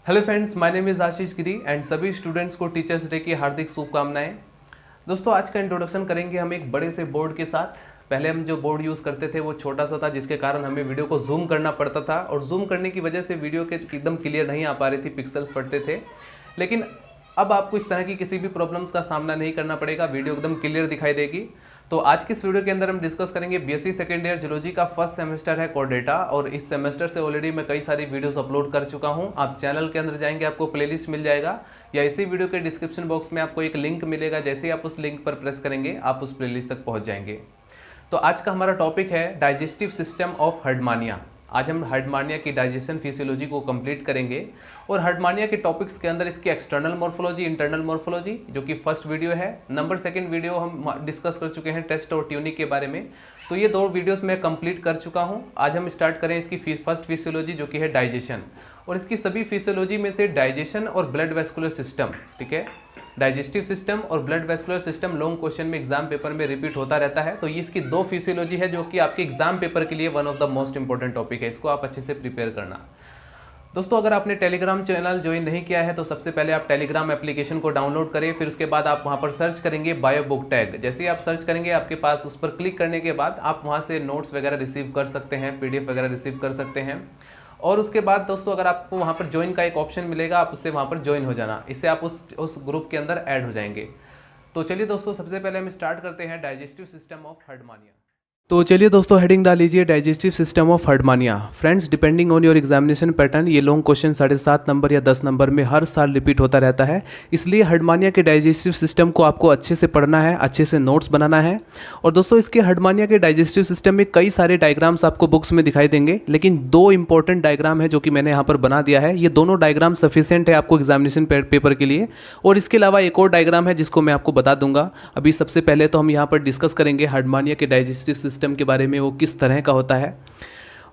Hello friends, my name is Ashish Giri and सभी students को teachers day की हार्दिक शुभकामनाएं। दोस्तों, आज का इंट्रोडक्शन करेंगे हम एक बड़े से बोर्ड के साथ। पहले हम जो बोर्ड यूज़ करते थे वो छोटा सा था, जिसके कारण हमें वीडियो को जूम करना पड़ता था और जूम करने की वजह से वीडियो के एकदम क्लियर नहीं आ पा रही थी, पिक्सल्स पड़ते थे। लेकिन अब आपको इस तरह की किसी भी प्रॉब्लम्स का सामना नहीं करना पड़ेगा, वीडियो एकदम क्लियर दिखाई देगी। तो आज की इस वीडियो के अंदर हम डिस्कस करेंगे बीएससी सेकेंड ईयर जूलॉजी का फर्स्ट सेमेस्टर है कोर डेटा, और इस सेमेस्टर से ऑलरेडी मैं कई सारी वीडियोस अपलोड कर चुका हूं। आप चैनल के अंदर जाएंगे, आपको प्लेलिस्ट मिल जाएगा, या इसी वीडियो के डिस्क्रिप्शन बॉक्स में आपको एक लिंक मिलेगा। जैसे ही आप उस लिंक पर प्रेस करेंगे आप उस प्लेलिस्ट तक पहुंच जाएंगे। तो आज का हमारा टॉपिक है डाइजेस्टिव सिस्टम ऑफ हर्डमानिया। आज हम हर्डमानिया की डाइजेशन फिजियोलॉजी को कंप्लीट करेंगे, और हर्डमानिया के टॉपिक्स के अंदर इसकी एक्सटर्नल मॉर्फोलॉजी, इंटरनल मॉर्फोलॉजी, जो कि फर्स्ट वीडियो है। नंबर सेकंड वीडियो हम डिस्कस कर चुके हैं टेस्ट और ट्यूनिक के बारे में। तो ये दो वीडियोस मैं कंप्लीट कर चुका हूँ। आज हम स्टार्ट करें इसकी फर्स्ट फिजियोलॉजी, जो कि है डाइजेशन, और इसकी सभी फिजियोलॉजी में से डाइजेशन और ब्लड वेस्कुलर सिस्टम, ठीक है, डाइजेस्टिव सिस्टम और blood vascular system long question में एग्जाम पेपर में रिपीट होता रहता है। तो ये इसकी दो फिजियोलॉजी है जो कि आपके एग्जाम पेपर के लिए one of the most important topic है। इसको आप अच्छे से प्रिपेयर करना। दोस्तों, अगर आपने टेलीग्राम चैनल ज्वाइन नहीं किया है तो सबसे पहले आप टेलीग्राम एप्लीकेशन को डाउनलोड करें। फिर उसके बाद आप वहां पर सर्च करेंगे बायो बुक टैग। जैसे ही आप सर्च करेंगे, आपके पास उस पर क्लिक करने के बाद आप वहां से नोट्स वगैरह रिसीव कर सकते हैं, पीडीएफ वगैरह रिसीव कर सकते हैं। और उसके बाद दोस्तों, अगर आपको वहाँ पर ज्वाइन का एक ऑप्शन मिलेगा, आप उससे वहाँ पर ज्वाइन हो जाना। इससे आप उस ग्रुप के अंदर ऐड हो जाएंगे। तो चलिए दोस्तों, सबसे पहले हम स्टार्ट करते हैं डाइजेस्टिव सिस्टम ऑफ हर्डमानिया। तो चलिए दोस्तों, हेडिंग डाल लीजिए digestive system of Herdmania. Friends, depending on your examination pattern, ये लॉन्ग क्वेश्चन 7.5 नंबर या 10 नंबर में हर साल रिपीट होता रहता है। इसलिए हर्डमानिया के डाइजेस्टिव सिस्टम को आपको अच्छे से पढ़ना है, अच्छे से नोट्स बनाना है। और दोस्तों, इसके हर्डमानिया के डाइजेस्टिव सिस्टम में कई सारे डायग्राम्स आपको बुक्स में दिखाई देंगे, लेकिन दो इंपॉर्टेंट डायग्राम है जो कि मैंने यहाँ पर बना दिया है। ये दोनों डायग्राम सफिशिएंट है आपको एग्जामिनेशन पेपर के लिए। और इसके अलावा एक और डायग्राम है जिसको मैं आपको बता दूंगा। अभी सबसे पहले तो हम यहाँ पर डिस्कस करेंगे हर्डमानिया के डाइजेस्टिव सिस्टम के बारे में, वो किस तरह का होता है।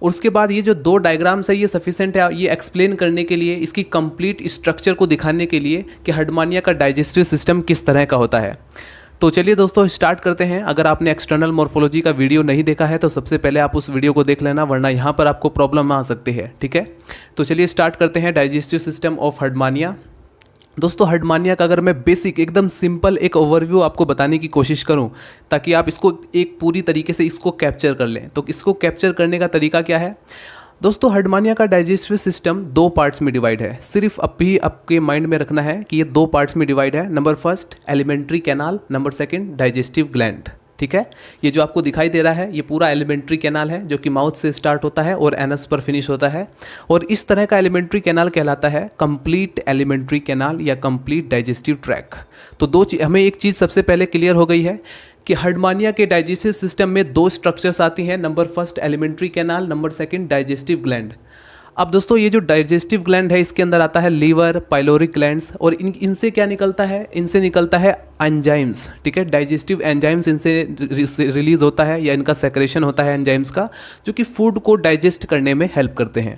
और उसके बाद ये जो दो डायग्राम्स है ये सफिशिएंट है ये एक्सप्लेन करने के लिए, इसकी कंप्लीट स्ट्रक्चर को दिखाने के लिए कि हर्डमानिया का डाइजेस्टिव सिस्टम किस तरह का होता है। तो चलिए दोस्तों, स्टार्ट करते हैं। अगर आपने एक्सटर्नल मॉर्फोलॉजी का वीडियो नहीं देखा है तो सबसे पहले आप उस वीडियो को देख लेना, वरना यहाँ पर आपको प्रॉब्लम आ सकती है, ठीक है। तो चलिए स्टार्ट करते हैं डाइजेस्टिव सिस्टम ऑफ हर्डमानिया। दोस्तों, हर्डमानिया का अगर मैं बेसिक एकदम सिंपल एक ओवरव्यू आपको बताने की कोशिश करूं, ताकि आप इसको एक पूरी तरीके से इसको कैप्चर कर लें, तो इसको कैप्चर करने का तरीका क्या है। दोस्तों, हर्डमानिया का डाइजेस्टिव सिस्टम दो पार्ट्स में डिवाइड है। सिर्फ अभी आपके माइंड में रखना है कि ये दो पार्ट्स में डिवाइड है। Number first alimentary canal, number second digestive gland, ठीक है। ये जो आपको दिखाई दे रहा है ये पूरा एलिमेंट्री कैनाल है, जो कि माउथ से स्टार्ट होता है और एनस पर फिनिश होता है। और इस तरह का एलिमेंट्री कैनाल कहलाता है कंप्लीट एलिमेंट्री कैनाल या कंप्लीट डाइजेस्टिव ट्रैक। तो हमें एक चीज़ सबसे पहले क्लियर हो गई है कि हर्डमानिया के डाइजेस्टिव सिस्टम में दो स्ट्रक्चर्स आती हैं। Number first alimentary canal, number second digestive gland. अब दोस्तों, ये जो डाइजेस्टिव ग्लैंड है इसके अंदर आता है लीवर, पाइलोरिक ग्लैंड्स, और इनसे क्या निकलता है, इनसे निकलता है एंजाइम्स, ठीक है। डाइजेस्टिव एंजाइम्स इनसे रिलीज होता है या इनका सेक्रेशन होता है एंजाइम्स का, जो कि फूड को डाइजेस्ट करने में हेल्प करते हैं।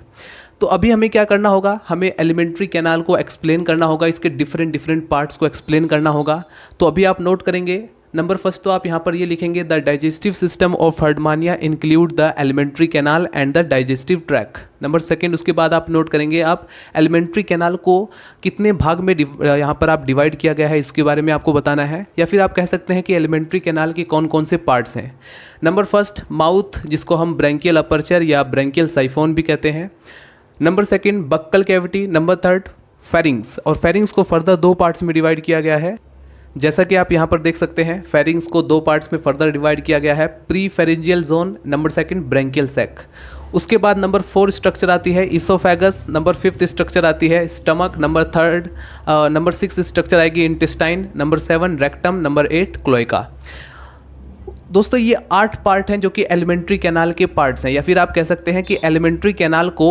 तो अभी हमें क्या करना होगा, हमें एलिमेंट्री कैनाल को एक्सप्लेन करना होगा, इसके डिफरेंट पार्ट्स को एक्सप्लेन करना होगा। तो अभी आप नोट करेंगे, नंबर फर्स्ट तो आप यहाँ पर ये लिखेंगे the digestive system of Herdmania include the alimentary canal and the digestive track. Number second, उसके बाद आप नोट करेंगे आप एलिमेंट्री कैनाल को कितने भाग में यहाँ पर आप डिवाइड किया गया है, इसके बारे में आपको बताना है। या फिर आप कह सकते हैं कि एलिमेंट्री कैनाल के कौन कौन से पार्ट्स हैं। नंबर फर्स्ट माउथ, जिसको हम ब्रैंकियल अपर्चर या ब्रैंकियल साइफोन भी कहते हैं। Number second buccal cavity. Number third pharynx, और फेरिंग्स को फर्दर दो पार्ट्स में डिवाइड किया गया है। जैसा कि आप यहाँ पर देख सकते हैं, फेरिंग्स को दो पार्ट्स में फर्दर डिवाइड किया गया है। Pre pharyngeal zone, number second branchial sac. उसके बाद नंबर 4 स्ट्रक्चर आती है इसोफेगस, नंबर 5 स्ट्रक्चर आती है स्टमक, नंबर 6 स्ट्रक्चर आएगी intestine, number 7 rectum, number 8 cloaca. दोस्तों, ये 8 पार्ट हैं जो कि एलिमेंट्री कैनाल के पार्ट्स हैं, या फिर आप कह सकते हैं कि एलिमेंट्री कैनाल को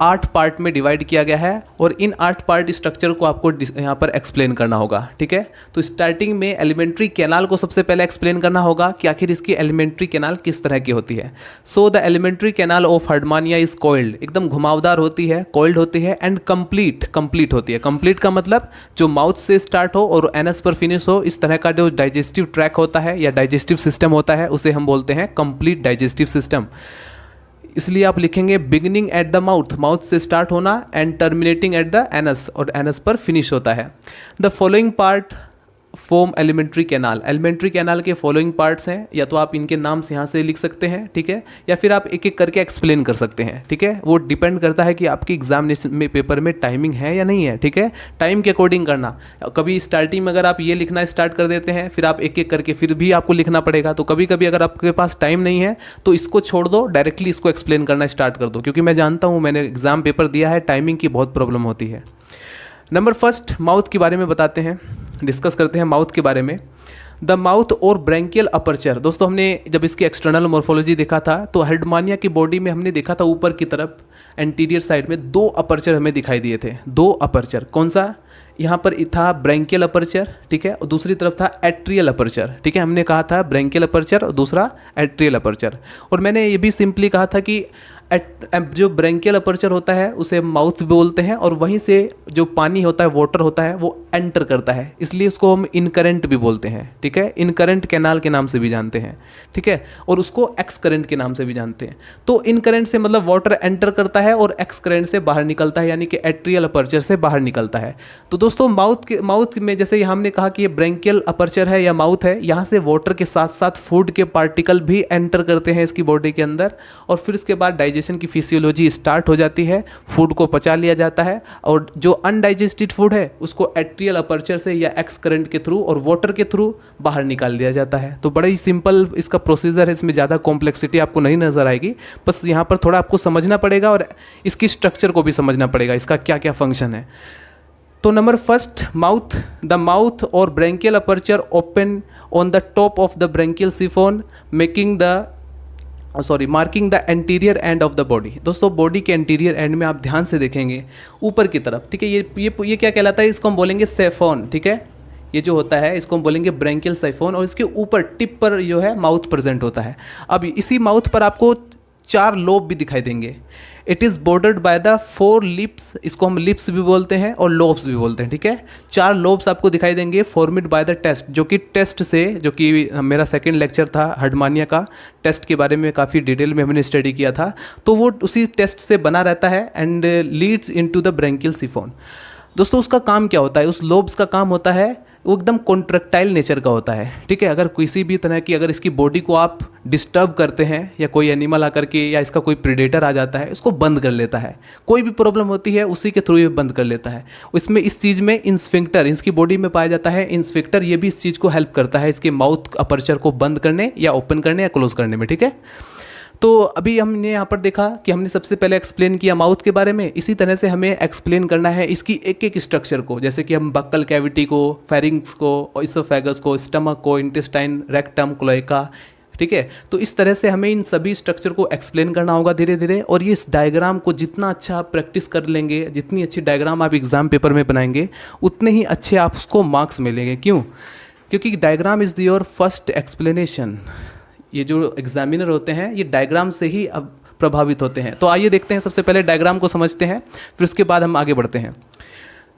8 पार्ट में डिवाइड किया गया है, और इन 8 पार्ट स्ट्रक्चर को आपको यहाँ पर एक्सप्लेन करना होगा, ठीक है। तो स्टार्टिंग में एलिमेंट्री कैनाल को सबसे पहले एक्सप्लेन करना होगा कि आखिर इसकी एलिमेंट्री कैनाल किस तरह की होती है। So the alimentary canal of Herdmania is coiled, एकदम घुमावदार होती है, कॉइल्ड होती है, एंड कंप्लीट होती है। कंप्लीट का मतलब जो माउथ से स्टार्ट हो और एनस पर फिनिश हो, इस तरह का जो डाइजेस्टिव ट्रैक होता है या डाइजेस्टिव सिस्टम होता है उसे हम बोलते हैं कंप्लीट डाइजेस्टिव सिस्टम। इसलिए आप लिखेंगे beginning at the mouth, mouth से स्टार्ट होना, and terminating at the anus, और एनस पर फिनिश होता है। The following part form alimentary canal, alimentary canal के फॉलोइंग पार्ट्स हैं, या तो आप इनके नाम से यहाँ से लिख सकते हैं, ठीक है, या फिर आप एक एक करके एक्सप्लेन कर सकते हैं, ठीक है। वो डिपेंड करता है कि आपकी एग्जामिनेशन में पेपर में टाइमिंग है या नहीं है, ठीक है। टाइम के अकॉर्डिंग करना, कभी स्टार्टिंग में अगर आप ये लिखना स्टार्ट कर देते हैं, फिर आप एक एक करके फिर भी आपको लिखना पड़ेगा। तो कभी कभी अगर आपके पास टाइम नहीं है तो इसको छोड़ दो, डायरेक्टली इसको एक्सप्लेन करना स्टार्ट कर दो, क्योंकि मैं जानता हूँ, मैंने एग्जाम पेपर दिया है, टाइमिंग की बहुत प्रॉब्लम होती है। नंबर फर्स्ट, माउथ के बारे में बताते हैं, डिस्कस करते हैं माउथ के बारे में। द माउथ और ब्रैंकियल अपर्चर, दोस्तों हमने जब इसकी एक्सटर्नल मॉर्फोलॉजी देखा था तो हर्डमानिया की बॉडी में हमने देखा था ऊपर की तरफ एंटीरियर साइड में 2 अपर्चर हमें दिखाई दिए थे। 2 अपर्चर, कौन सा? यहाँ पर था ब्रैंकियल अपर्चर, ठीक है, और दूसरी तरफ था एट्रियल अपर्चर, ठीक है। हमने कहा था ब्रैंकियल अपर्चर और दूसरा एट्रियल अपर्चर, और मैंने ये भी सिंपली कहा था कि जो ब्रैंकियल अपर्चर होता है उसे माउथ भी बोलते हैं, और वहीं से जो पानी होता है, वाटर होता है, वो एंटर करता है, इसलिए उसको हम इनकरेंट भी बोलते हैं, ठीक है। इनकरेंट कैनाल के नाम से भी जानते हैं, ठीक है, और उसको एक्स करेंट के नाम से भी जानते हैं। तो इनकरेंट से मतलब वाटर एंटर करता है और एक्स करेंट से बाहर निकलता है, यानी कि एट्रियल अपर्चर से बाहर निकलता है। तो दोस्तों माउथ में जैसे हमने कहा कि ये ब्रैंकियल अपर्चर है या माउथ है, यहाँ से वाटर के साथ साथ फूड के पार्टिकल भी एंटर करते हैं इसकी बॉडी के अंदर, और फिर इसके बाद डाइजेशन की फिजियोलॉजी स्टार्ट हो जाती है, फूड को पचा लिया जाता है, और जो अनडाइजेस्टेड फूड है उसको एट्रियल अपर्चर से या एक्स करंट के थ्रू और वाटर के थ्रू बाहर निकाल दिया जाता है। तो बड़ा ही सिंपल इसका प्रोसीजर है, इसमें ज़्यादा कॉम्प्लेक्सिटी आपको नहीं नजर आएगी, बस यहाँ पर थोड़ा आपको समझना पड़ेगा और इसकी स्ट्रक्चर को भी समझना पड़ेगा, इसका क्या क्या फंक्शन है। तो number first, mouth. The mouth और branchial aperture open on the top of the branchial siphon marking the anterior end of the body. दोस्तों बॉडी के एंटीरियर एंड में आप ध्यान से देखेंगे ऊपर की तरफ, ठीक है, ये क्या कहलाता है, इसको हम बोलेंगे सेफोन, ठीक है। ये जो होता है इसको हम बोलेंगे ब्रैंकियल साइफोन, और इसके ऊपर टिप पर जो है माउथ प्रेजेंट होता है। अब इसी माउथ पर आपको 4 लोब भी दिखाई देंगे। It is bordered by the 4 lips, इसको हम लिप्स भी बोलते हैं और लोब्स भी बोलते हैं, ठीक है। 4 लोब्स आपको दिखाई देंगे फॉर्मेड बाय द टेस्ट, जो कि टेस्ट से, जो कि मेरा सेकंड लेक्चर था हर्डमानिया का, टेस्ट के बारे में काफ़ी डिटेल में हमने स्टडी किया था, तो वो उसी टेस्ट से बना रहता है and Leeds into the branchial chiffon. दोस्तों उसका काम क्या होता है, उस लोब्स का काम होता है, वो एकदम कॉन्ट्रैक्टाइल नेचर का होता है, ठीक है। अगर किसी भी तरह की, अगर इसकी बॉडी को आप डिस्टर्ब करते हैं या कोई एनिमल आकर के या इसका कोई प्रेडेटर आ जाता है, इसको बंद कर लेता है। कोई भी प्रॉब्लम होती है उसी के थ्रू ये बंद कर लेता है। इसमें इस चीज़ में इंस्फिंक्टर, इसकी बॉडी में पाया जाता है इंस्फिंक्टर, ये भी इस चीज़ को हेल्प करता है इसके माउथ अपर्चर को बंद करने या ओपन करने या क्लोज करने में, ठीक है। तो अभी हमने यहाँ पर देखा कि हमने सबसे पहले एक्सप्लेन किया माउथ के बारे में, इसी तरह से हमें एक्सप्लेन करना है इसकी एक एक स्ट्रक्चर को, जैसे कि हम बक्कल कैविटी को, फेरिंग्स को, इसोफेगस को, स्टमक को, इंटेस्टाइन, रेक्टम, क्लोएका, ठीक है। तो इस तरह से हमें इन सभी स्ट्रक्चर को एक्सप्लेन करना होगा धीरे धीरे, और ये इस डायग्राम को जितना अच्छा आप प्रैक्टिस कर लेंगे, जितनी अच्छी डायग्राम आप एग्जाम पेपर में बनाएंगे, उतने ही अच्छे आप उसको मार्क्स मिलेंगे। क्यों? क्योंकि diagram is your first explanation. ये जो एग्जामिनर होते हैं ये डायग्राम से ही अब प्रभावित होते हैं। तो आइए देखते हैं, सबसे पहले डायग्राम को समझते हैं, फिर उसके बाद हम आगे बढ़ते हैं।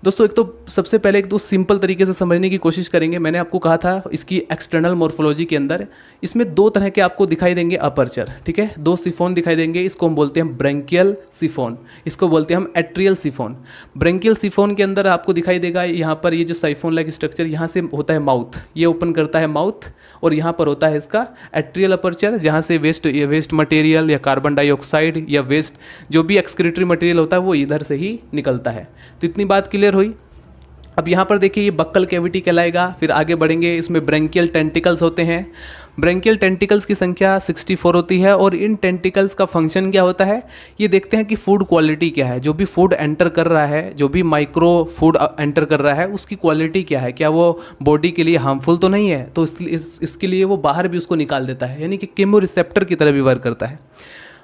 दोस्तों एक तो सबसे पहले एक तो सिंपल तरीके से समझने की कोशिश करेंगे। मैंने आपको कहा था इसकी एक्सटर्नल मॉर्फोलॉजी के अंदर इसमें 2 तरह के आपको दिखाई देंगे अपर्चर, ठीक है। 2 सिफोन दिखाई देंगे, इसको हम बोलते हैं ब्रैंकियल सिफोन, इसको बोलते हैं हम एट्रियल सिफोन। ब्रैंकियल सिफोन के अंदर आपको दिखाई देगा यहाँ पर ये जो साइफोन लाइक स्ट्रक्चर, यहाँ से होता है माउथ, ये ओपन करता है माउथ, और यहाँ पर होता है इसका एट्रियल अपर्चर, जहाँ से वेस्ट मटेरियल या कार्बन डाइऑक्साइड या वेस्ट जो भी एक्सक्रीटरी मटेरियल होता है वो इधर से ही निकलता है। तो इतनी बात क्लियर हुई। अब यहाँ पर देखिए ये बक्कल कैविटी कहलाएगा, फिर आगे बढ़ेंगे, इसमें ब्रैंकियल टेंटिकल्स होते हैं। ब्रैंकियल टेंटिकल्स की संख्या 64 होती है, और इन टेंटिकल्स का फंक्शन क्या होता है, ये देखते हैं कि फूड क्वालिटी क्या है, जो भी फूड एंटर कर रहा है, जो भी माइक्रो फूड एंटर कर रहा है उसकी क्वालिटी क्या है, क्या वो बॉडी के लिए हार्मफुल तो नहीं है, तो इसके लिए वो बाहर भी उसको निकाल देता है, यानी कि कीमो रिसेप्टर की तरह भी वर्क करता है।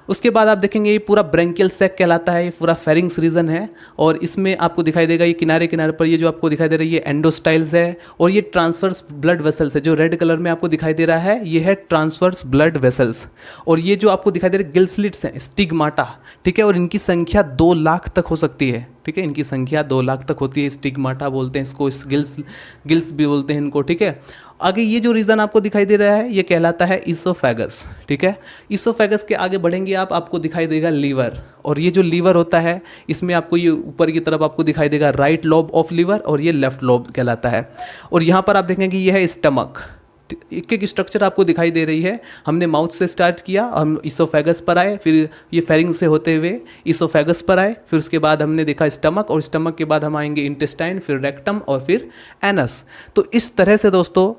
उसके बाद आप देखेंगे ये पूरा ब्रैंकियल सैक कहलाता है, ये पूरा फेरिंग्स रीजन है, और इसमें आपको दिखाई देगा ये किनारे किनारे पर ये जो आपको दिखाई दे रही है एंडोस्टाइल्स है, और ये ट्रांसवर्स ब्लड वेसल्स है, जो रेड कलर में आपको दिखाई दे रहा है ये है ट्रांसवर्स ब्लड वेसल्स, और ये जो आपको दिखाई दे रहे गिल स्लिट्स हैं स्टिग्माटा, ठीक है, और इनकी संख्या 2 लाख तक हो सकती है, ठीक है, इनकी संख्या 2 लाख तक होती है। स्टिग्माटा बोलते हैं इसको, गिल्स भी बोलते हैं इनको, ठीक है। आगे ये जो रीजन आपको दिखाई दे रहा है ये कहलाता है इसोफेगस, ठीक है। इसोफेगस के आगे बढ़ेंगे आपको दिखाई देगा लीवर, और ये जो लीवर होता है इसमें आपको ये ऊपर की तरफ आपको दिखाई देगा राइट लोब ऑफ लीवर, और ये लेफ्ट लोब कहलाता है। और यहाँ पर आप देखेंगे ये है स्टमक। एक एक स्ट्रक्चर आपको दिखाई दे रही है। हमने माउथ से स्टार्ट किया, हम इसोफेगस पर आए, फिर ये फेरिंग से होते हुए इसोफेगस पर आए, फिर उसके बाद हमने देखा स्टमक, और स्टमक के बाद हम आएंगे इंटेस्टाइन, फिर रेक्टम और फिर एनस। तो इस तरह से दोस्तों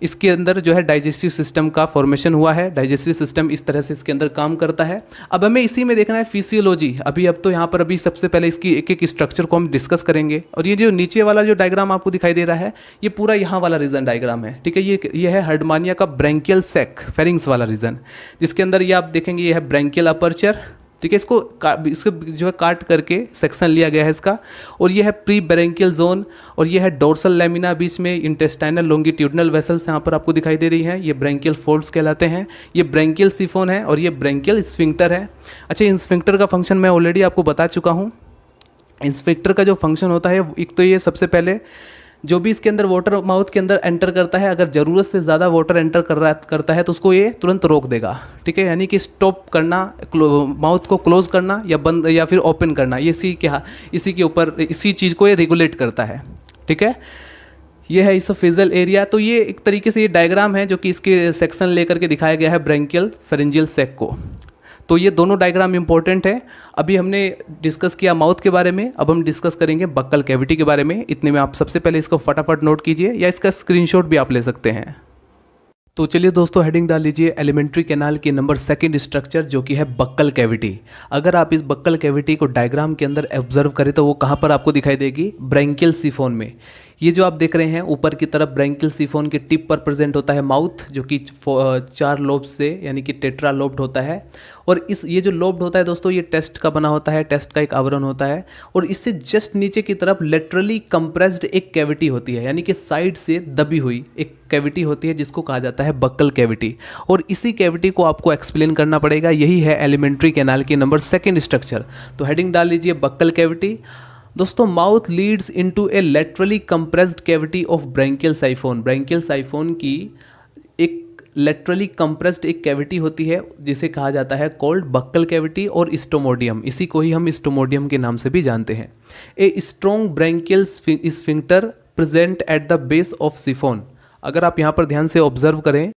इसके अंदर जो है डाइजेस्टिव सिस्टम का फॉर्मेशन हुआ है। डाइजेस्टिव सिस्टम इस तरह से इसके अंदर काम करता है। अब हमें इसी में देखना है फिजियोलॉजी। अब तो यहाँ पर अभी सबसे पहले इसकी एक एक स्ट्रक्चर को हम डिस्कस करेंगे। और ये जो नीचे वाला जो डायग्राम आपको दिखाई दे रहा है ये पूरा यहाँ वाला रीजन डायग्राम है, ठीक है। ये है हर्डमानिया का ब्रैंकियल सैक, फेरिंग्स वाला रीजन, जिसके अंदर ये आप देखेंगे ये है ब्रैंकियल अपर्चर, ठीक है। इसको जो है काट करके सेक्शन लिया गया है इसका। और ये है प्री ब्रैंकियल जोन, और ये है डोर्सल लैमिना, बीच में इंटेस्टाइनल लॉन्गिट्यूडनल वेसल्स यहाँ पर आपको दिखाई दे रही हैं, ये ब्रैंकियल फोल्ड्स कहलाते हैं। ये ब्रैंकियल सिफोन है और ये ब्रैंकियल स्फिंक्टर है। अच्छा, इन स्फिंक्टर का फंक्शन मैं ऑलरेडी आपको बता चुका हूँ। इन स्फिंक्टर का जो फंक्शन होता है, एक तो ये सबसे पहले जो भी इसके अंदर वाटर माउथ के अंदर एंटर करता है, अगर ज़रूरत से ज़्यादा वाटर एंटर करता है तो उसको ये तुरंत रोक देगा, ठीक है। यानी कि स्टॉप करना, माउथ को क्लोज करना या बंद या फिर ओपन करना, ये इसी के ऊपर इसी चीज़ को ये रेगुलेट करता है, ठीक है। ये है इसोफेजियल एरिया। तो ये एक तरीके से ये डायग्राम है जो कि इसके सेक्शन लेकर के दिखाया गया है ब्रैंकियल फेरिंजियल सैक को। तो ये दोनों डायग्राम इंपॉर्टेंट है। अभी हमने डिस्कस किया माउथ के बारे में, अब हम डिस्कस करेंगे बक्कल कैविटी के बारे में। इतने में आप सबसे पहले इसको फटाफट नोट कीजिए, या इसका स्क्रीनशॉट भी आप ले सकते हैं। तो चलिए दोस्तों, हेडिंग डाल लीजिए एलिमेंट्री कैनाल की नंबर 2 स्ट्रक्चर, जो कि है बक्कल कैविटी। अगर आप इस बक्कल कैविटी को डायग्राम के अंदर ऑब्जर्व करें तो वो कहाँ पर आपको दिखाई देगी? ब्रैंकियल सिफोन में। ये जो आप देख रहे हैं ऊपर की तरफ ब्रैंकियल सिफोन के टिप पर प्रेजेंट होता है माउथ, जो कि 4 लोब से यानी कि टेट्रा लोब्ड होता है। और ये जो लोब्ड होता है दोस्तों, ये टेस्ट का बना होता है, टेस्ट का एक आवरण होता है। और इससे जस्ट नीचे की तरफ लेटरली कंप्रेस्ड एक कैविटी होती है, यानी कि साइड से दबी हुई एक कैविटी होती है, जिसको कहा जाता है बक्कल कैविटी। और इसी कैविटी को आपको एक्सप्लेन करना पड़ेगा। यही है एलिमेंट्री कैनाल की नंबर 2 स्ट्रक्चर। तो हेडिंग डाल लीजिए बक्कल कैविटी। दोस्तों, mouth leads into a laterally compressed cavity of branchial siphon. Branchial siphon की एक लेटरली कंप्रेस्ड एक कैविटी होती है, जिसे कहा जाता है कॉल्ड बक्कल कैविटी और स्टोमोडियम। इसी को ही हम स्टोमोडियम के नाम से भी जानते हैं। A strong branchial sphincter present at the base of chiffon. अगर आप यहाँ पर ध्यान से ऑब्जर्व करें,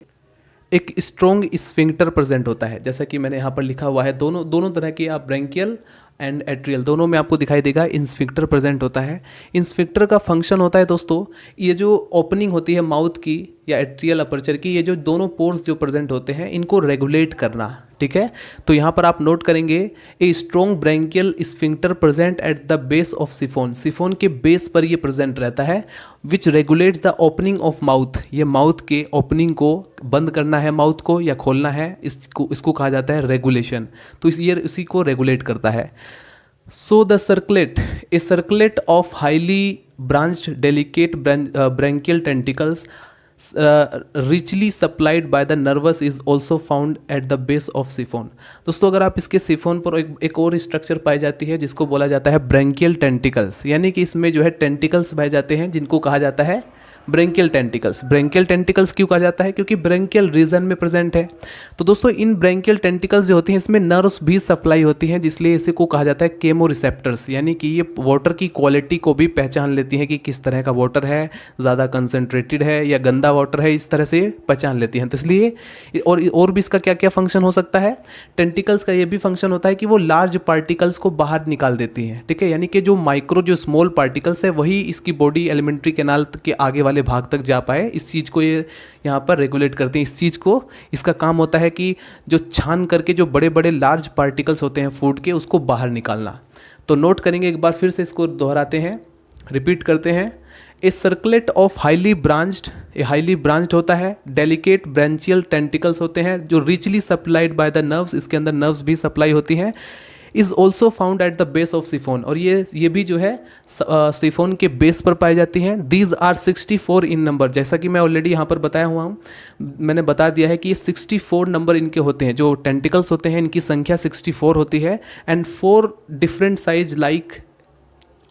एक स्ट्रॉन्ग स्फिंक्टर प्रेजेंट होता है, जैसा कि मैंने यहाँ पर लिखा हुआ है। दोनों तरह की आप ब्रैंकियल एंड एट्रियल दोनों में आपको दिखाई देगा इंस्फिक्टर प्रेजेंट होता है। इंस्फिक्टर का फंक्शन होता है दोस्तों, ये जो ओपनिंग होती है माउथ की या एट्रियल अपर्चर की, ये जो दोनों पोर्स जो प्रेजेंट होते हैं इनको रेगुलेट करना, ठीक है। तो यहाँ पर आप नोट करेंगे a strong branchial sphincter present at the base of chiffon. Chiffon के बेस पर ये प्रेजेंट रहता है, which regulates the opening of mouth. ये माउथ के ओपनिंग को बंद करना है, माउथ को या खोलना है, इसको कहा जाता है रेगुलेशन। तो ये इसी को रेगुलेट करता है। So the circlet, A circlet of highly branched delicate branchial tentacles richly supplied by the nervous is also found at the base of chiffon. दोस्तों, अगर आप इसके सिफोन पर एक और स्ट्रक्चर पाई जाती है जिसको बोला जाता है ब्रैंकियल टेंटिकल्स, यानी कि इसमें जो है टेंटिकल्स पाए जाते हैं जिनको कहा जाता है ब्रैंकियल टेंटिकल्स। ब्रैंकियल टेंटिकल्स क्यों कहा जाता है? क्योंकि ब्रैंकियल रीजन में प्रेजेंट है। तो दोस्तों, इन ब्रैंकियल टेंटिकल्स जो होती हैं इसमें नर्व्स भी सप्लाई होती हैं, जिसलिए इसे को कहा जाता है केमो रिसेप्टर्स, यानी कि ये वाटर की क्वालिटी को भी पहचान लेती हैं कि किस तरह का वाटर है, ज़्यादा कंसनट्रेटेड है या गंदा वाटर है, इस तरह से पहचान लेती हैं। तो इसलिए और भी इसका क्या क्या फंक्शन हो सकता है? टेंटिकल्स का ये भी फंक्शन होता है कि वो लार्ज पार्टिकल्स को बाहर निकाल देती हैं, ठीक है। यानी कि जो स्मॉल पार्टिकल्स है वही इसकी बॉडी एलिमेंट्री कैनाल के आगे वाले भाग तक जा पाए, इस चीज़ को ये यहाँ पर रेगुलेट करते हैं। इस चीज़ को, इसका काम होता है कि जो छान करके जो बड़े बड़े लार्ज पार्टिकल्स होते हैं फूड के, उसको बाहर निकालना। तो नोट करेंगे, एक बार फिर से इसको दोहराते हैं, रिपीट करते हैं। ए सर्कलेट ऑफ हाईली ब्रांच्ड होता है, डेलिकेट ब्रांचियल टेंटिकल्स होते हैं जो richly supplied by the nerves, इसके अंदर नर्व्स भी सप्लाई होती हैं। Is also found at the base of chiffon, और ये भी जो है सिफोन के बेस पर पाई जाती हैं। दीज आर 64 इन नंबर, जैसा कि मैं ऑलरेडी यहाँ पर बताया हुआ हूँ, मैंने बता दिया है कि ये 64 नंबर इनके होते हैं। जो टेंटिकल्स होते हैं इनकी संख्या 64 होती है। एंड 4 डिफरेंट साइज लाइक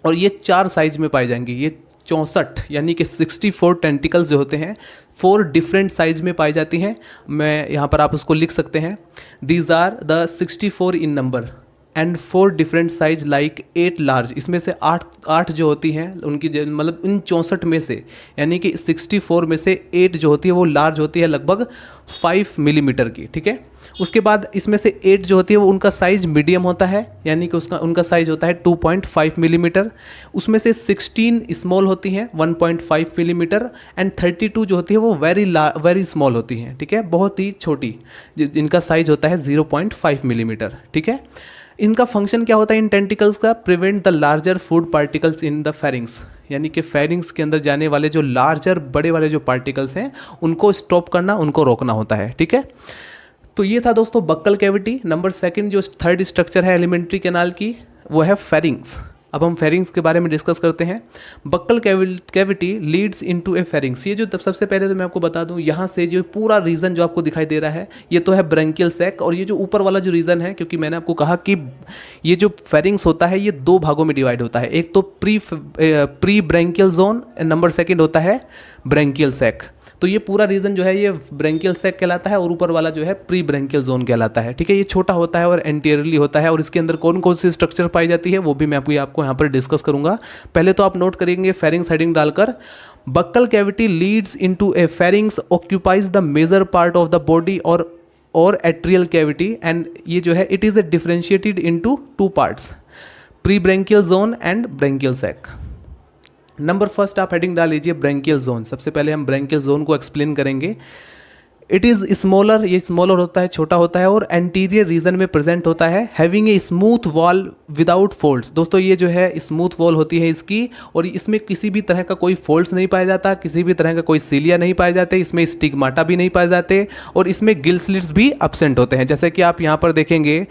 और ये 4 साइज में पाई जाएंगी। ये 64 यानी कि 64 टेंटिकल्स जो होते हैं 4 डिफरेंट साइज में पाई जाती हैं। मैं यहाँ पर आप उसको लिख सकते हैं, these are the 64 in number and 4 different size like 8 large. इसमें से 8 जो होती हैं उनकी मतलब इन 64 में से, यानी कि 64 में से 8 जो होती है वो लार्ज होती है लगभग 5 मिलीमीटर की, ठीक है। उसके बाद इसमें से 8 जो होती है वो उनका साइज मीडियम होता है, यानी कि उनका साइज होता है 2.5 मिलीमीटर। उसमें से 16 स्मॉल होती हैं 1.5 मिलीमीटर एंड 32 जो होती है वो वेरी स्मॉल होती हैं, ठीक है, बहुत ही छोटी, जिनका साइज होता है 0.5 मिलीमीटर, ठीक है। इनका फंक्शन क्या होता है इन टेंटिकल्स का? Prevent the larger food particles in the pharynx, यानी कि फेरिंग्स के अंदर जाने वाले जो लार्जर बड़े वाले जो पार्टिकल्स हैं उनको स्टॉप करना, उनको रोकना होता है, ठीक है। तो ये था दोस्तों बक्कल कैविटी। नंबर 2 जो 3rd स्ट्रक्चर है एलिमेंट्री कैनाल की वो है फेरिंग्स। अब हम फेरिंग्स के बारे में डिस्कस करते हैं। Buckle cavity leads into a pharynx. ये जो सबसे पहले तो मैं आपको बता दूं, यहाँ से जो पूरा रीजन जो आपको दिखाई दे रहा है ये तो है ब्रेंकियल सैक, और ये जो ऊपर वाला जो रीजन है, क्योंकि मैंने आपको कहा कि ये जो फेरिंग्स होता है ये 2 भागों में डिवाइड होता है। एक तो प्री ब्रेंकियल जोन, नंबर 2 होता है ब्रेंकियल सैक। तो ये पूरा रीजन जो है ये ब्रेंकियल सैक कहलाता है और ऊपर वाला जो है प्री ब्रेंकियल जोन कहलाता है, ठीक है। ये छोटा होता है और एंटीरियरली होता है, और इसके अंदर कौन कौन सी स्ट्रक्चर पाई जाती है वो भी मैं आपको यहाँ पर डिस्कस करूंगा। पहले तो आप नोट करेंगे फेरिंग्स हेडिंग डालकर, buccal cavity leads into a pharynx occupies the major part of the body और एट्रियल कैविटी, एंड ये जो है it is differentiated into 2 parts, pre branchial zone and branchial sac. Number 1 आप heading डाल लीजिए branchial zone. सबसे पहले हम ब्रेंकियल जोन को एक्सप्लेन करेंगे। इट इज़ स्मॉलर, ये स्मॉलर होता है, छोटा होता है, और एंटीरियर रीजन में प्रेजेंट होता है, having a smooth wall without folds. दोस्तों ये जो है स्मूथ वॉल होती है इसकी, और इसमें किसी भी तरह का कोई फोल्ड्स नहीं पाया जाता, किसी भी तरह का कोई सीलिया नहीं पाए जाते, इसमें स्टिग्माटा भी नहीं पाए जाते, और इसमें गिल स्लिट्स भी एब्सेंट होते हैं। जैसे कि आप यहाँ पर देखेंगे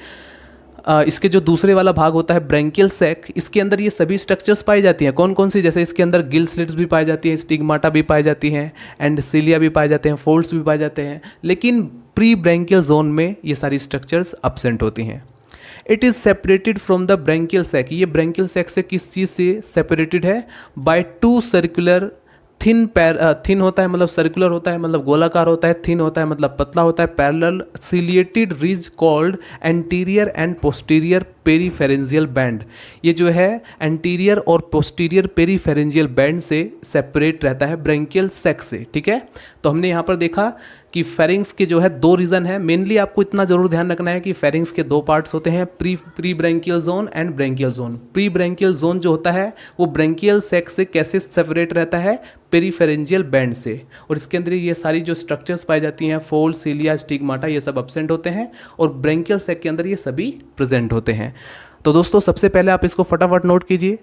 इसके जो दूसरे वाला भाग होता है ब्रेंकियल सैक, इसके अंदर ये सभी स्ट्रक्चर्स पाई जाती हैं। कौन कौन सी? जैसे इसके अंदर गिल स्लिट्स भी पाई जाती हैं, स्टिग्माटा भी पाई जाती हैं, एंड सीलिया भी पाए जाते हैं, फोल्ड्स भी पाए जाते हैं, लेकिन प्री ब्रेंकियल जोन में ये सारी स्ट्रक्चर्स एब्सेंट होती हैं। It is separated from the branchial sac. ये ब्रेंकियल सैक से किस चीज़ से सेपरेटेड है? बाय 2 सर्कुलर थिन होता है मतलब सर्कुलर होता है, मतलब गोलाकार होता है, थिन होता है मतलब पतला होता है, parallel ciliated ridge called anterior and posterior peripharyngeal band. ये जो है एंटीरियर और पोस्टीरियर पेरीफेरेंजियल बैंड से सेपरेट रहता है ब्रेंकियल सैक से, ठीक है। तो हमने यहाँ पर देखा कि फेरिंग्स के जो है 2 रीजन है। मेनली आपको इतना जरूर ध्यान रखना है कि फेरिंग्स के 2 पार्ट्स होते हैं, pre branchial zone and branchial zone. Pre branchial zone जो होता है वो ब्रेंकियल सैक से कैसे सेपरेट रहता है? पेरीफेरेंजियल बैंड से, और इसके अंदर ये सारी जो स्ट्रक्चर्स पाई जाती हैं, फोल्ड, सीलिया, स्टिग्माटा, ये सब एब्सेंट होते हैं, और ब्रेंकियल सैक के अंदर ये सभी प्रेजेंट होते हैं। तो दोस्तों सबसे पहले आप इसको फटाफट नोट कीजिए।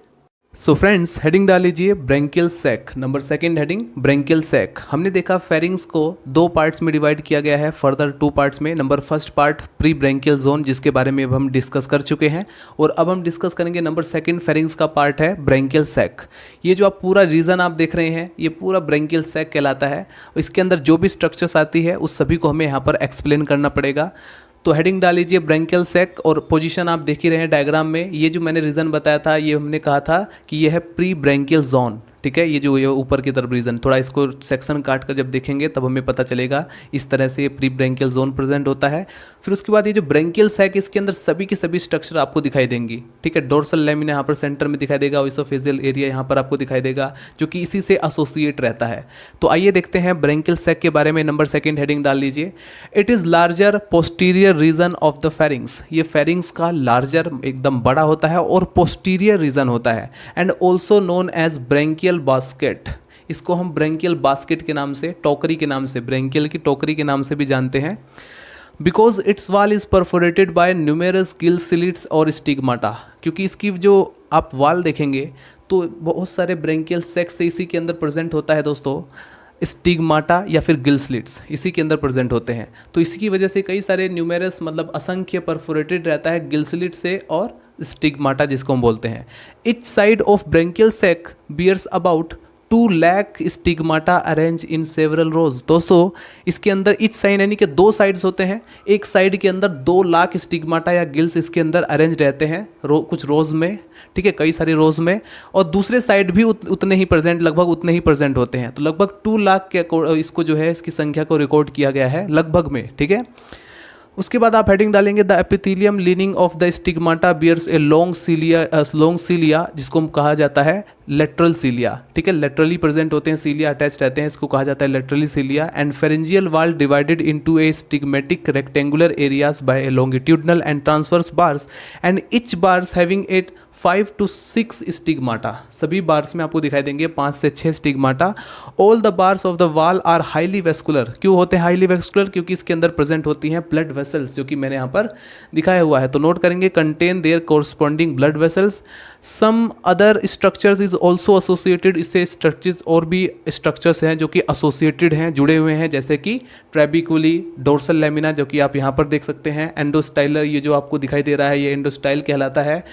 सो फ्रेंड्स हेडिंग डाल लीजिए branchial sac. Number 2 heading branchial sac. हमने देखा फेरिंग्स को 2 पार्ट्स में डिवाइड किया गया है, फर्दर 2 पार्ट्स में। Number 1 part pre branchial zone, जिसके बारे में अब हम डिस्कस कर चुके हैं, और अब हम डिस्कस करेंगे नंबर 2 फेरिंग्स का पार्ट है ब्रेंकियल सैक। ये जो आप पूरा रीजन आप देख रहे हैं ये पूरा ब्रेंकियल सैक कहलाता है। इसके अंदर जो भी स्ट्रक्चर्स आती है उस सभी को हमें यहाँ पर एक्सप्लेन करना पड़ेगा। तो हेडिंग डाल लीजिए ब्रेंकियल सैक, और पोजीशन आप देख ही रहे हैं डायग्राम में। ये जो मैंने रीजन बताया था, ये हमने कहा था कि ये है प्री ब्रेंकियल जोन, ठीक है। ये जो ये ऊपर की तरफ रीजन, थोड़ा इसको सेक्शन काट कर जब देखेंगे तब हमें पता चलेगा। इस तरह से ये प्री ब्रेंकियल जोन प्रेजेंट होता है। फिर उसके बाद ये जो ब्रेंकियल सैक, इसके अंदर सभी के सभी स्ट्रक्चर आपको दिखाई देंगी, ठीक है। डोर्सल लैमिना यहाँ पर सेंटर में दिखाई देगा, ओइसोफेजियल एरिया यहाँ पर आपको दिखाई देगा, जो कि इसी से एसोसिएट रहता है। तो आइए देखते हैं ब्रेंकियल सैक के बारे में। नंबर 2 हेडिंग डाल लीजिए। It is larger posterior region of the pharynx. ये फेरिंग्स का लार्जर एकदम बड़ा होता है और पोस्टीरियर रीजन होता है, and also known as branchial basket. इसको हम ब्रेंकियल बास्केट के नाम से, टोकरी के नाम से, ब्रेंकियल की टोकरी के नाम से भी जानते हैं। Because its wall is perforated by numerous gill slits और स्टिग्माटा। क्योंकि इसकी जो आप वॉल देखेंगे तो बहुत सारे ब्रेंकियल सैक से इसी के अंदर प्रेजेंट होता है दोस्तों, स्टिग्माटा या फिर गिल स्लिट्स इसी के अंदर प्रेजेंट होते हैं। तो इसी की वजह से कई सारे न्यूमेरस मतलब असंख्य परफोरेटेड रहता है गिल स्लिट से और स्टिग्माटा जिसको हम बोलते हैं। Each side of branchial sac bears about 2 lakh stigmata arrange in several rows. दोस्तों इसके अंदर ईच साइड यानी कि 2 साइड्स होते हैं, एक साइड के अंदर 2 लाख स्टिग्माटा या गिल्स इसके अंदर अरेंज रहते हैं कुछ रोज में, ठीक है, कई सारे रोज में, और दूसरे साइड भी उतने ही प्रेजेंट, लगभग उतने ही प्रेजेंट होते हैं। तो लगभग 2 लाख के इसको जो है इसकी संख्या को रिकॉर्ड किया गया है लगभग में, ठीक है। उसके बाद आप हेडिंग डालेंगे the epithelium lining of the stigmata bears a long cilia जिसको कहा जाता है लेटरल सीलिया, ठीक है, लेटरली प्रेजेंट होते हैं, सीलिया अटैच रहते हैं, इसको कहा जाता है laterally cilia. And pharyngeal wall divided into a stigmatic rectangular areas by a longitudinal and transverse bars and each bars having at 5 to 6 stigmata. सभी बार्स में आपको दिखाई देंगे 5 से 6 stigmata. All the bars of the wall are highly vascular. क्यों होते हैं हाईली वेस्कुलर? क्योंकि इसके अंदर प्रेजेंट होती हैं ब्लड वेसल्स, जो कि मैंने यहाँ पर दिखाया हुआ है। तो नोट करेंगे contain their corresponding blood vessels. Some other structures is also associated. इससे स्ट्रक्चर्स और भी स्ट्रक्चर्स हैं जो कि एसोसिएटेड हैं, जुड़े हुए हैं, जैसे कि ट्रेबिकुली, डोर्सल लेमिना जो कि आप यहाँ पर देख सकते हैं, एंडोस्टाइलर ये जो आपको दिखाई दे रहा है ये एंडोस्टाइल कहलाता है।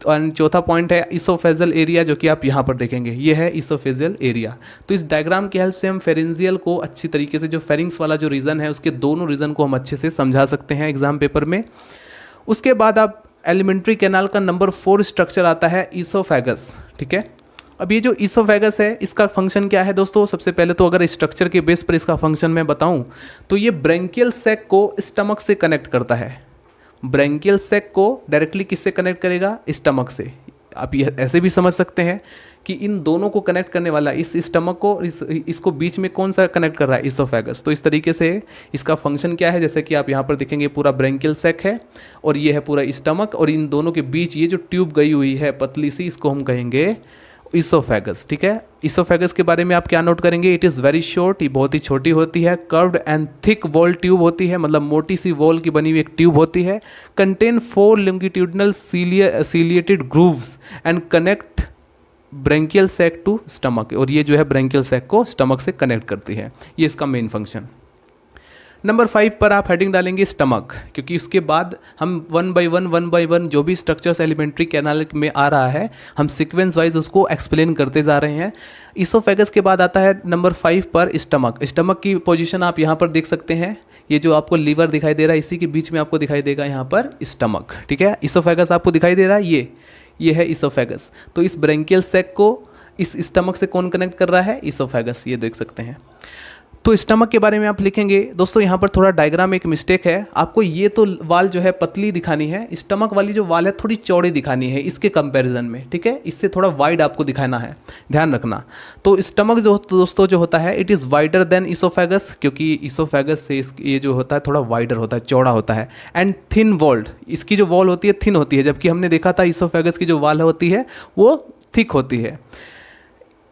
और चौथा पॉइंट है इसोफेजल एरिया, जो कि आप यहाँ पर देखेंगे ये है इसोफेजल एरिया। तो इस डायग्राम की हेल्प से हम फेरेंजियल को अच्छी तरीके से, जो फेरिंग्स वाला जो रीजन है उसके दोनों रीजन को हम अच्छे से समझा सकते हैं एग्जाम पेपर में। उसके बाद आप एलिमेंट्री कैनाल का नंबर 4 स्ट्रक्चर आता है इसोफेगस, ठीक है। अब ये जो इसोफेगस है इसका फंक्शन क्या है दोस्तों? सबसे पहले तो अगर स्ट्रक्चर के बेस पर इसका फंक्शन मैं बताऊं तो ये ब्रेंकियल सैक को स्टमक से कनेक्ट करता है। ब्रेंकियल सैक को डायरेक्टली किससे कनेक्ट करेगा? स्टमक से। आप ये ऐसे भी समझ सकते हैं कि इन दोनों को कनेक्ट करने वाला इस स्टमक को इसको बीच में कौन सा कनेक्ट कर रहा है? इसोफेगस। तो इस तरीके से इसका फंक्शन क्या है, जैसे कि आप यहाँ पर देखेंगे पूरा ब्रेंकियल सैक है और ये है पूरा स्टमक, और इन दोनों के बीच ये जो ट्यूब गई हुई है पतली सी, इसको हम कहेंगे इसोफेगस, ठीक है। इसोफेगस के बारे में आप क्या नोट करेंगे? इट इज़ वेरी शॉर्ट, ये बहुत ही छोटी होती है। Curved and thick wall tube होती है, मतलब मोटी सी वॉल की बनी हुई एक ट्यूब होती है। Contain 4 longitudinal ciliated grooves and connect branchial sac to stomach. और ये जो है ब्रेंकियल सैक को स्टमक से कनेक्ट करती है, ये इसका मेन फंक्शन। नंबर 5 पर आप हेडिंग डालेंगे स्टमक, क्योंकि उसके बाद हम वन बाय वन जो भी स्ट्रक्चर्स एलिमेंट्री कैनाल में आ रहा है हम सीक्वेंस वाइज उसको एक्सप्लेन करते जा रहे हैं। इसोफेगस के बाद आता है नंबर 5 पर स्टमक। स्टमक की पोजीशन आप यहाँ पर देख सकते हैं, ये जो आपको लीवर दिखाई दे रहा है इसी के बीच में आपको दिखाई देगा यहाँ पर स्टमक, ठीक है। इसोफेगस आपको दिखाई दे रहा है, ये है इसोफेगस। तो इस ब्रेंकियल सैक को इस स्टमक से कौन कनेक्ट कर रहा है? इसोफेगस, ये देख सकते हैं। तो स्टमक के बारे में आप लिखेंगे दोस्तों, यहाँ पर थोड़ा डायग्राम एक मिस्टेक है, आपको ये तो वाल जो है पतली दिखानी है, स्टमक वाली जो वाल है थोड़ी चौड़ी दिखानी है इसके कंपैरिजन में, ठीक है। इससे थोड़ा वाइड आपको दिखाना है, ध्यान रखना। तो स्टमक जो दोस्तों जो होता है it is wider than oesophagus, क्योंकि इसोफेगस से ये जो होता है थोड़ा वाइडर होता है, चौड़ा होता है। एंड थिन वॉल्ड, इसकी जो वॉल होती है थिन होती है, जबकि हमने देखा था इसोफेगस की जो वाल होती है वो थिक होती है।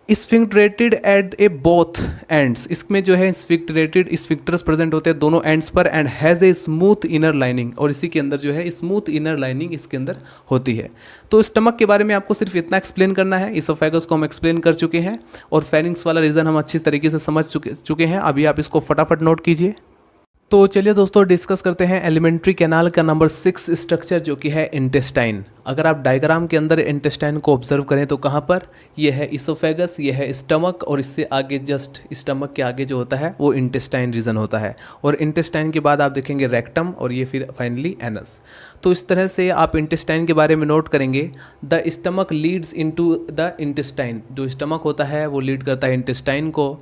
स्फिंक्टरेटेड एट ए बोथ एंड्स, इसमें जो है स्फिंक्टरेटेड स्फिंक्टर्स प्रेजेंट होते हैं दोनों एंड्स पर। And has a smooth inner lining, और इसी के अंदर जो है स्मूथ इनर लाइनिंग इसके अंदर होती है। तो स्टमक के बारे में आपको सिर्फ इतना एक्सप्लेन करना है। इसोफेगस को हम एक्सप्लेन कर चुके हैं और फेरिंग्स वाला रीज़न हम अच्छी तरीके से समझ चुके हैं। अभी आप इसको फटाफट नोट कीजिए। तो चलिए दोस्तों डिस्कस करते हैं एलिमेंट्री कैनाल का नंबर 6 स्ट्रक्चर, जो कि है इंटेस्टाइन। अगर आप डायग्राम के अंदर इंटेस्टाइन को ऑब्जर्व करें तो कहाँ पर? ये है इसोफेगस, ये है स्टमक, और इससे आगे जस्ट स्टमक के आगे जो होता है वो इंटेस्टाइन रीजन होता है। और इंटेस्टाइन के बाद आप देखेंगे रेक्टम, और ये फिर फाइनली एनस। तो इस तरह से आप इंटेस्टाइन के बारे में नोट करेंगे। The stomach Leeds into the intestine, जो स्टमक होता है वो लीड करता है इंटेस्टाइन को।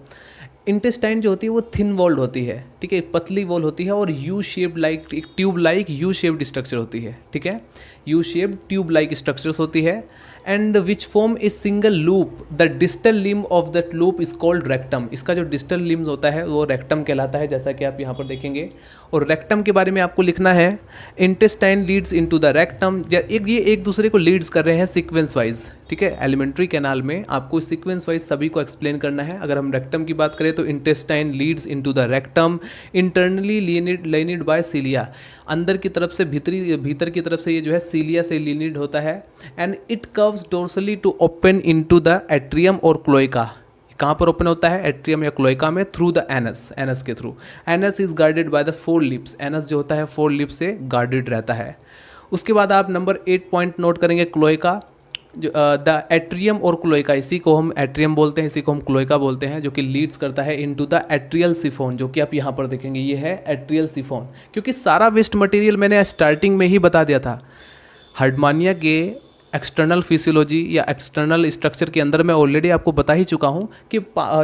इंटेस्टाइन जो होती है वो थिन वॉल्ड होती है, ठीक है, एक पतली वॉल होती है, और यू शेप्ड लाइक, एक tube like U shaped structure होती है, ठीक है, U shaped tube like structures होती है। And which form a single loop, the distal limb of that loop is called rectum. इसका जो डिस्टल लिम्ब होता है वो रेक्टम कहलाता है, जैसा कि आप यहाँ पर देखेंगे। और रेक्टम के बारे में आपको लिखना है intestine leads into the rectum. ये एक दूसरे को लीड्स कर रहे हैं सीक्वेंस वाइज, ठीक है। एलिमेंट्री कैनाल में आपको सीक्वेंस वाइज सभी को एक्सप्लेन करना है। अगर हम रेक्टम की बात करें तो intestine leads into the rectum, internally lined by cilia, अंदर की तरफ से भीतर की तरफ से ये जो है सीलिया से लाइनेड होता है। And it curves dorsally to open into the atrium और क्लोइका। कहाँ पर ओपन होता है? एट्रियम या क्लोइका में, थ्रू द एनस, एनस के through. Anus is guarded by the 4 lips, anus जो होता है 4 लिप्स से गार्डेड रहता है। उसके बाद आप नंबर 8 पॉइंट नोट करेंगे क्लोइका। जो द एट्रियम और क्लोएका, इसी को हम एट्रियम बोलते हैं, इसी को हम क्लोएका बोलते हैं, जो कि लीड्स करता है इनटू द एट्रियल सिफोन, जो कि आप यहाँ पर देखेंगे ये है एट्रियल सिफोन। क्योंकि सारा वेस्ट मटेरियल मैंने स्टार्टिंग में ही बता दिया था, हर्डमानिया के एक्सटर्नल फिजियोलॉजी या एक्सटर्नल स्ट्रक्चर के अंदर मैं ऑलरेडी आपको बता ही चुका हूँ कि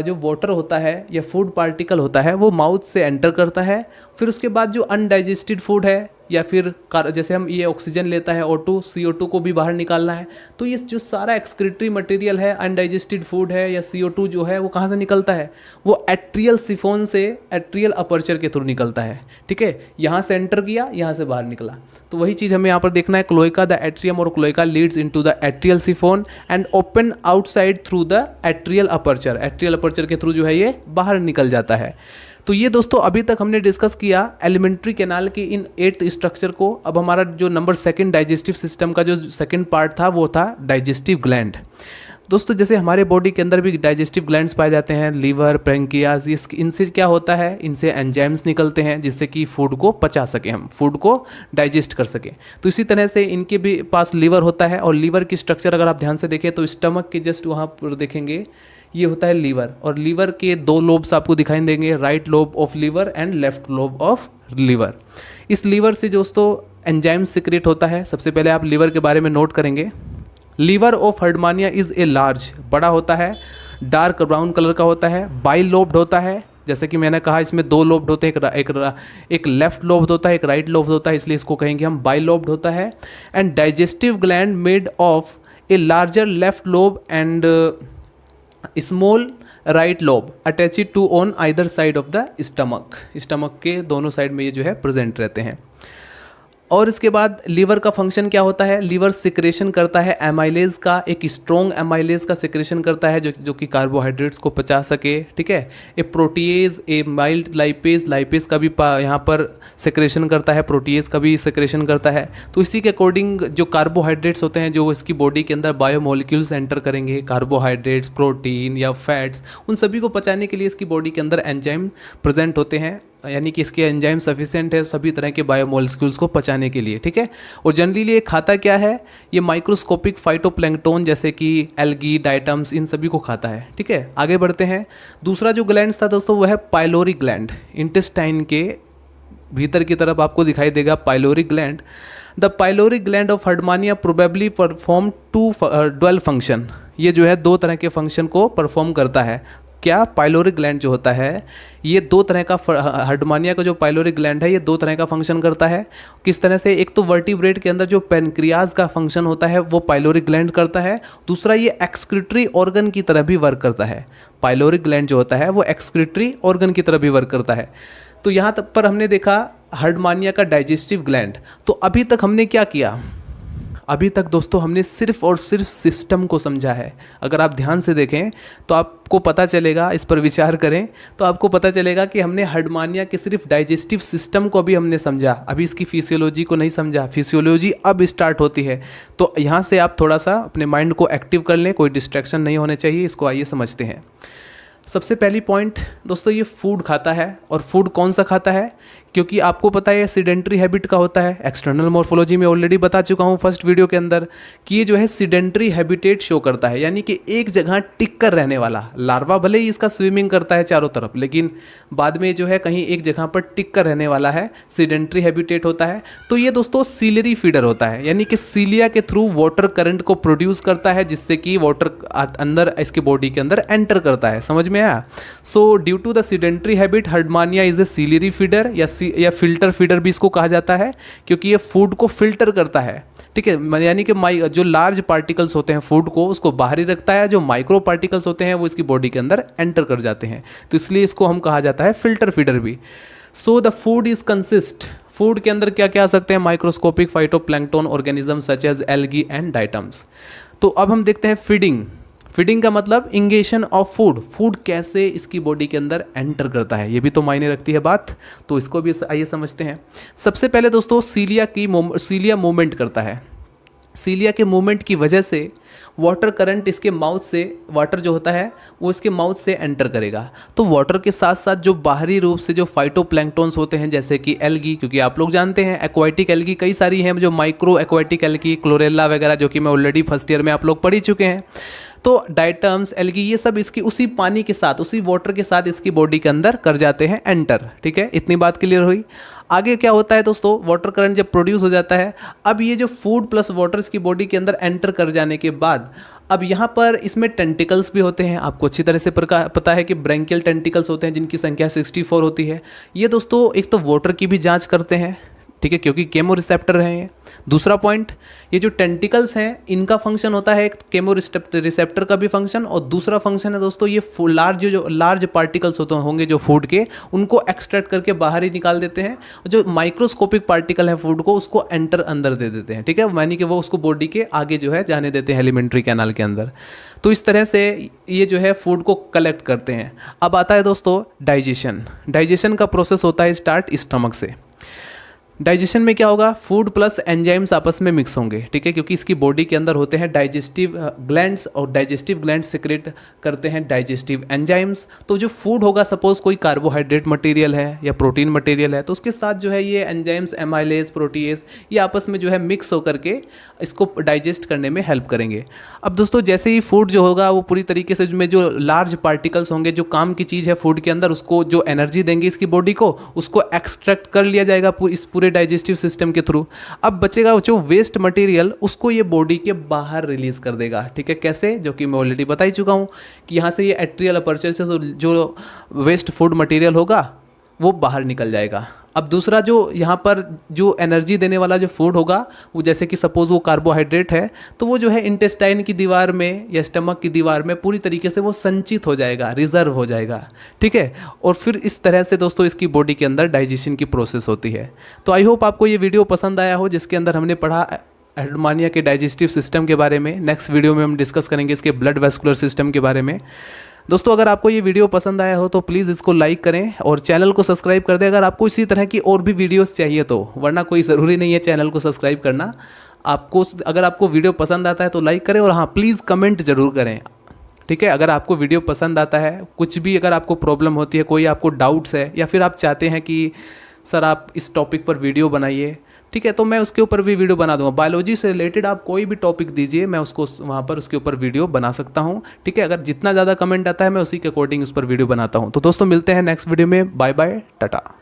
जो वाटर होता है या फूड पार्टिकल होता है वो माउथ से एंटर करता है, फिर उसके बाद जो अनडाइजेस्टेड फूड है या फिर जैसे हम ये ऑक्सीजन लेता है O2 CO2 को भी बाहर निकालना है, तो ये जो सारा एक्सक्रीटरी मटेरियल है, अनडाइजेस्टेड फूड है या CO2 जो है वो कहाँ से निकलता है, वो एट्रियल सिफोन से एट्रियल अपर्चर के थ्रू निकलता है। ठीक है, यहाँ से एंटर किया, यहाँ से बाहर निकला। तो वही चीज़ हमें यहाँ पर देखना है, क्लोएका द एट्रियम और cloaca Leeds into the atrial chiffon and open outside through the atrial aperture. Atrial aperture के थ्रू जो है ये बाहर निकल जाता है। तो ये दोस्तों अभी तक हमने डिस्कस किया एलिमेंट्री कैनाल की इन 8 स्ट्रक्चर को। अब हमारा जो नंबर 2 डाइजेस्टिव सिस्टम का जो सेकंड पार्ट था वो था डाइजेस्टिव ग्लैंड। दोस्तों जैसे हमारे बॉडी के अंदर भी डाइजेस्टिव ग्लैंड्स पाए जाते हैं, लीवर, पैंक्रियाज, इनसे क्या होता है, इनसे एंजाइम्स निकलते हैं जिससे कि फूड को पचा सके, हम फूड को डाइजेस्ट कर सकें। तो इसी तरह से इनके भी पास लीवर होता है, और लीवर की स्ट्रक्चर अगर आप ध्यान से देखें तो स्टमक के जस्ट वहाँ पर देखेंगे ये होता है लीवर, और लीवर के 2 लोब्स आपको दिखाई देंगे, right lobe of liver and left lobe of liver. इस लीवर से दोस्तों एंजाइम सिक्रेट होता है। सबसे पहले आप लीवर के बारे में नोट करेंगे, liver of Herdmania is a large, बड़ा होता है, डार्क ब्राउन कलर का होता है, बाई लोब्ड होता है। जैसे कि मैंने कहा इसमें 2 लोब्ड होते हैं, एक लेफ्ट लोब्ड होता है, एक राइट लोब्ड होता है, इसलिए इसको कहेंगे हम बाई लोब्ड होता है। And digestive gland made of a larger left lobe and small right lobe attached to on either side of the stomach. Stomach के दोनों साइड में ये जो है प्रेजेंट रहते हैं। और इसके बाद लीवर का फंक्शन क्या होता है, लीवर सिक्रेशन करता है एमाइलेज का, एक स्ट्रॉन्ग एमाइलेज का सिक्रेशन करता है जो कि कार्बोहाइड्रेट्स को पचा सके। ठीक है, a protease, a mild lipase, lipase का भी यहाँ पर सिक्रेशन करता है, प्रोटीएज का भी सिक्रेशन करता है। तो इसी के अकॉर्डिंग जो कार्बोहाइड्रेट्स होते हैं जो इसकी बॉडी के अंदर बायोमोलिक्यूल्स एंटर करेंगे, कार्बोहाइड्रेट्स, प्रोटीन या फैट्स, उन सभी को पचाने के लिए इसकी बॉडी के अंदर एंजाइम प्रेजेंट होते हैं, यानी कि इसके एंजाइम सफिशिएंट है सभी तरह के बायोमोलिक्यूल्स को पचाने के लिए। ठीक है, और जनरली ये खाता क्या है, ये माइक्रोस्कोपिक फाइटोप्लैंक्टन जैसे कि एल्गी, डाइटम्स, इन सभी को खाता है। ठीक है, आगे बढ़ते हैं। दूसरा जो ग्लैंड था दोस्तों वो है पाइलोरी ग्लैंड, इंटेस्टाइन के भीतर की तरफ आपको दिखाई देगा pylori gland. The pylori gland of Herdmania probably perform 2 dual function, ये जो है 2 तरह के फंक्शन को परफॉर्म करता है। क्या, पाइलोरी ग्लैंड जो होता है ये 2 तरह का, हर्डमानिया का जो पाइलोरी ग्लैंड है ये 2 तरह का फंक्शन करता है। किस तरह से, एक तो वर्टिब्रेट के अंदर जो पैनक्रियाज का फंक्शन होता है वो पाइलोरी ग्लैंड करता है, दूसरा ये एक्सक्रीटरी ऑर्गन की तरह भी वर्क करता है। पाइलोरी ग्लैंड जो होता है वो एक्सक्रीटरी ऑर्गन की तरह भी वर्क करता है। तो यहाँ तक पर हमने देखा हर्डमानिया का डाइजेस्टिव ग्लैंड। तो अभी तक हमने क्या किया, अभी तक दोस्तों हमने सिर्फ और सिर्फ सिस्टम को समझा है। अगर आप ध्यान से देखें तो आपको पता चलेगा, इस पर विचार करें तो आपको पता चलेगा कि हमने हर्डमानिया के सिर्फ डाइजेस्टिव सिस्टम को अभी हमने समझा, अभी इसकी फिजियोलॉजी को नहीं समझा। फिजियोलॉजी अब स्टार्ट होती है, तो यहाँ से आप थोड़ा सा अपने माइंड को एक्टिव कर लें, कोई डिस्ट्रैक्शन नहीं होने चाहिए। इसको आइए समझते हैं। सबसे पहली पॉइंट दोस्तों, ये फूड खाता है, और फूड कौन सा खाता है, क्योंकि आपको पता है सीडेंट्री हैबिट का होता है। एक्सटर्नल मॉर्फोलॉजी में ऑलरेडी बता चुका हूँ फर्स्ट वीडियो के अंदर कि ये जो है सीडेंट्री हैबिटेट शो करता है, यानी कि एक जगह टिक कर रहने वाला। लार्वा भले ही इसका स्विमिंग करता है चारों तरफ, लेकिन बाद में जो है कहीं एक जगह पर टिक कर रहने वाला है, सीडेंट्री हैबिटेट होता है। तो ये दोस्तों सीलरी फीडर होता है, यानी कि सीलिया के थ्रू वाटर करंट को प्रोड्यूस करता है, जिससे कि वाटर अंदर इसके बॉडी के अंदर एंटर करता है। समझ में आया? So due to the sedentary habit Herdmania is a ciliary feeder या फिल्टर फीडर भी इसको कहा जाता है, क्योंकि ये फूड को फिल्टर करता है। ठीक है, यानी कि जो लार्ज पार्टिकल्स होते हैं फूड को उसको बाहर ही रखता है, जो माइक्रो पार्टिकल्स होते हैं वो इसकी बॉडी के अंदर एंटर कर जाते हैं, तो इसलिए इसको हम कहा जाता है फिल्टर फीडर भी। So the food is consist, food के अंदर क्या क्या आ सकते हैं, microscopic phytoplankton organism such as algae and diatoms. तो अब हम देखते हैं फीडिंग। फीडिंग का मतलब इंगेशन ऑफ फूड, फूड कैसे इसकी बॉडी के अंदर एंटर करता है, ये भी तो मायने रखती है बात, तो इसको भी आइए समझते हैं। सबसे पहले दोस्तों सीलिया मूवमेंट करता है। सीलिया के मूवमेंट की वजह से वाटर करंट इसके माउथ से, वाटर जो होता है वो इसके माउथ से एंटर करेगा। तो वाटर के साथ साथ जो बाहरी रूप से जो फाइटोप्लैंक्टन्स होते हैं जैसे कि एल्गी, क्योंकि आप लोग जानते हैं एक्वाटिक एल्गी कई सारी हैं, जो माइक्रो एक्वाटिक एल्गी, क्लोरेला वगैरह, जो कि मैं ऑलरेडी फर्स्ट ईयर में आप लोग पढ़ ही चुके हैं। तो डाइटम्स, एल्गी, ये सब इसकी उसी पानी के साथ, उसी वाटर के साथ इसकी बॉडी के अंदर कर जाते हैं एंटर। ठीक है, इतनी बात क्लियर हुई। आगे क्या होता है दोस्तों, वाटर करंट जब प्रोड्यूस हो जाता है, अब ये जो फूड प्लस वाटर इसकी बॉडी के अंदर एंटर कर जाने के बाद अब यहाँ पर इसमें टेंटिकल्स भी होते हैं। आपको अच्छी तरह से पता है कि ब्रैंकियल टेंटिकल्स होते हैं जिनकी संख्या 64 होती है। ये दोस्तों एक तो वाटर की भी जांच करते हैं, ठीक है, क्योंकि केमो रिसेप्टर हैं ये। दूसरा पॉइंट, ये जो टेंटिकल्स हैं इनका फंक्शन होता है एक केमो रिसेप्टर का भी फंक्शन, और दूसरा फंक्शन है दोस्तों ये लार्ज पार्टिकल्स होंगे जो फूड के, उनको एक्सट्रैक्ट करके बाहर ही निकाल देते हैं। जो माइक्रोस्कोपिक पार्टिकल है फूड को, उसको एंटर अंदर दे देते हैं। ठीक है, यानी कि वो उसको बॉडी के आगे जो है जाने देते हैं एलिमेंट्री कैनाल के अंदर। तो इस तरह से ये जो है फूड को कलेक्ट करते हैं। अब आता है दोस्तों डाइजेशन का प्रोसेस होता है स्टार्ट स्टमक से। डाइजेशन में क्या होगा, फूड प्लस एंजाइम्स आपस में मिक्स होंगे। ठीक है, क्योंकि इसकी बॉडी के अंदर होते हैं डाइजेस्टिव ग्लैंड्स, और डाइजेस्टिव ग्लैंड्स सिक्रेट करते हैं डाइजेस्टिव एंजाइम्स। तो जो फूड होगा, सपोज कोई कार्बोहाइड्रेट मटेरियल है या प्रोटीन मटेरियल है, तो उसके साथ जो है ये एंजाइम्स, एमाइलेज, प्रोटीएज, ये आपस में जो है मिक्स होकर के इसको डाइजेस्ट करने में हेल्प करेंगे। अब दोस्तों जैसे ही फूड जो होगा वो पूरी तरीके से में जो लार्ज पार्टिकल्स होंगे, जो काम की चीज़ है फूड के अंदर, उसको जो एनर्जी देंगे इसकी बॉडी को, उसको एक्सट्रैक्ट कर लिया जाएगा इस पूरे डाइजेस्टिव सिस्टम के थ्रू। अब बचेगा जो वेस्ट मटेरियल, उसको ये बॉडी के बाहर रिलीज कर देगा। ठीक है, कैसे, जो कि मैं ऑलरेडी बता ही चुका हूँ कि यहाँ से ये एट्रियल अपर्चर से जो वेस्ट फूड मटेरियल होगा वो बाहर निकल जाएगा। अब दूसरा जो यहाँ पर जो एनर्जी देने वाला जो फूड होगा, वो जैसे कि सपोज वो कार्बोहाइड्रेट है, तो वो जो है इंटेस्टाइन की दीवार में या स्टमक की दीवार में पूरी तरीके से वो संचित हो जाएगा, रिजर्व हो जाएगा। ठीक है, और फिर इस तरह से दोस्तों इसकी बॉडी के अंदर डाइजेशन की प्रोसेस होती है। तो आई होप आपको ये वीडियो पसंद आया हो, जिसके अंदर हमने पढ़ा एडमानिया के डाइजेस्टिव सिस्टम के बारे में। नेक्स्ट वीडियो में हम डिस्कस करेंगे इसके ब्लड वेस्कुलर सिस्टम के बारे में। दोस्तों अगर आपको ये वीडियो पसंद आया हो तो प्लीज़ इसको लाइक करें और चैनल को सब्सक्राइब कर दें अगर आपको इसी तरह की और भी वीडियोस चाहिए तो, वरना कोई ज़रूरी नहीं है चैनल को सब्सक्राइब करना। अगर आपको वीडियो पसंद आता है तो लाइक करें, और हाँ प्लीज़ कमेंट ज़रूर करें। ठीक है, अगर आपको वीडियो पसंद आता है, कुछ भी अगर आपको प्रॉब्लम होती है, कोई आपको डाउट्स है, या फिर आप चाहते हैं कि सर आप इस टॉपिक पर वीडियो बनाइए, ठीक है, तो मैं उसके ऊपर भी वीडियो बना दूंगा। बायोलॉजी से रिलेटेड आप कोई भी टॉपिक दीजिए, मैं उसको वहाँ पर उसके ऊपर वीडियो बना सकता हूँ। ठीक है, अगर जितना ज़्यादा कमेंट आता है मैं उसी के अकॉर्डिंग उस पर वीडियो बनाता हूँ। तो दोस्तों मिलते हैं नेक्स्ट वीडियो में। Bye bye, Tata.